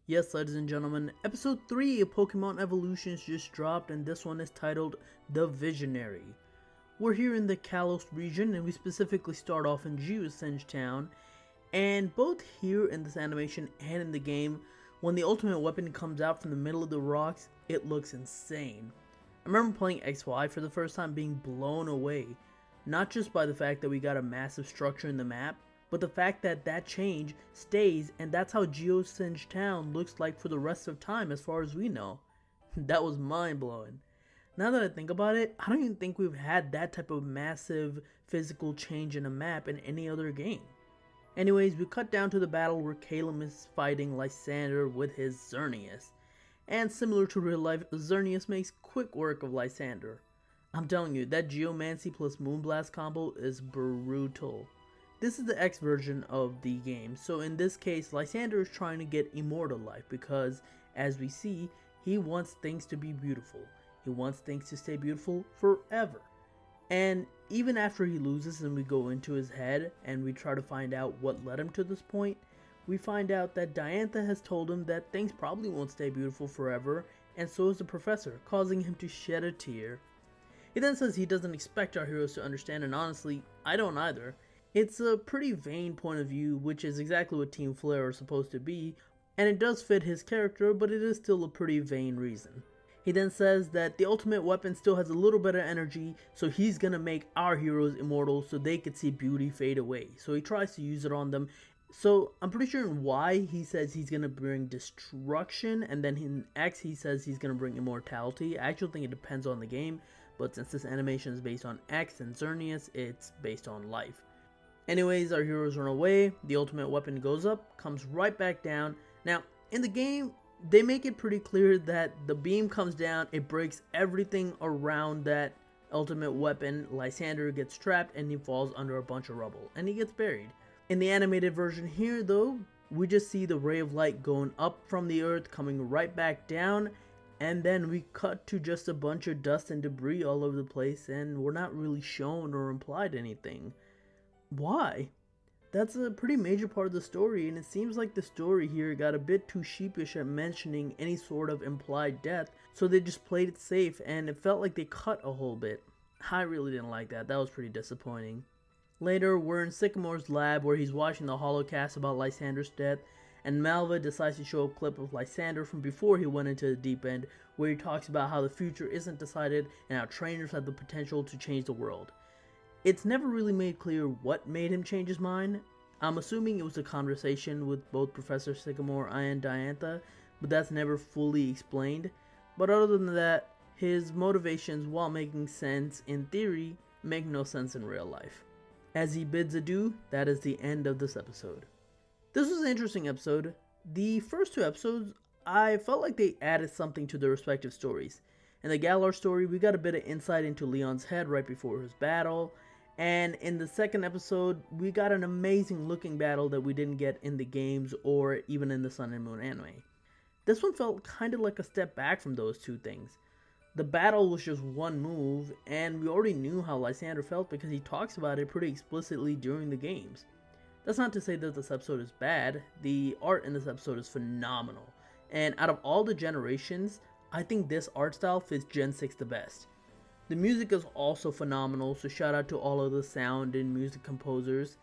Yes, ladies and gentlemen, episode 3 of Pokemon Evolutions just dropped, and this one is titled The Visionary. We're here in the Kalos region, and we specifically start off in Lysandre town, and both here in this animation and in the game, when the ultimate weapon comes out from the middle of the rocks, it looks insane. I remember playing XY for the first time being blown away, not just by the fact that we got a massive structure in the map, but the fact that that change stays, and that's how Lysandre town looks like for the rest of time as far as we know. That was mind-blowing. Now that I think about it, I don't even think we've had that type of massive physical change in a map in any other game. Anyways, we cut down to the battle where Calum is fighting Lysandre with his Xerneas. And similar to real life, Xerneas makes quick work of Lysandre. I'm telling you, that Geomancy plus Moonblast combo is brutal. This is the X version of the game, so in this case, Lysandre is trying to get immortal life because, as we see, he wants things to be beautiful. He wants things to stay beautiful forever. And even after he loses and we go into his head and we try to find out what led him to this point, we find out that Diantha has told him that things probably won't stay beautiful forever, and so is the professor, causing him to shed a tear. He then says he doesn't expect our heroes to understand, and honestly, I don't either. It's a pretty vain point of view, which is exactly what Team Flare are supposed to be, and it does fit his character, but it is still a pretty vain reason. He then says that the ultimate weapon still has a little bit of energy, so he's gonna make our heroes immortal so they could see beauty fade away. So he tries to use it on them. So I'm pretty sure in Y he says he's gonna bring destruction, and then in X he says he's gonna bring immortality. I actually think it depends on the game, but since this animation is based on X and Xerneas, it's based on life. Anyways, our heroes run away, the ultimate weapon goes up, comes right back down. Now, in the game, they make it pretty clear that the beam comes down, it breaks everything around that ultimate weapon. Lysandre gets trapped and he falls under a bunch of rubble, and he gets buried. In the animated version here though, we just see the ray of light going up from the earth, coming right back down, and then we cut to just a bunch of dust and debris all over the place, and we're not really shown or implied anything. Why? That's a pretty major part of the story, and it seems like the story here got a bit too sheepish at mentioning any sort of implied death, so they just played it safe, and it felt like they cut a whole bit. I really didn't like that. That was pretty disappointing. Later, we're in Sycamore's lab where he's watching the holocast about Lysandre's death, and Malva decides to show a clip of Lysandre from before he went into the deep end, where he talks about how the future isn't decided and how trainers have the potential to change the world. It's never really made clear what made him change his mind. I'm assuming it was a conversation with both Professor Sycamore and Diantha, but that's never fully explained. But other than that, his motivations, while making sense in theory, make no sense in real life. As he bids adieu, that is the end of this episode. This was an interesting episode. The first two episodes, I felt like they added something to their respective stories. In the Galar story, we got a bit of insight into Leon's head right before his battle. And in the second episode, we got an amazing looking battle that we didn't get in the games or even in the Sun and Moon anime. This one felt kind of like a step back from those two things. The battle was just one move, and we already knew how Lysandre felt because he talks about it pretty explicitly during the games. That's not to say that this episode is bad. The art in this episode is phenomenal. And out of all the generations, I think this art style fits Gen 6 the best. The music is also phenomenal, so shout out to all of the sound and music composers.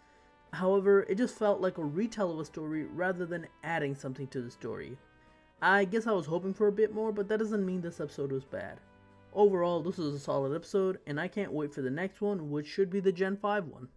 However, it just felt like a retell of a story rather than adding something to the story. I guess I was hoping for a bit more, but that doesn't mean this episode was bad. Overall, this was a solid episode, and I can't wait for the next one, which should be the Gen 5 one.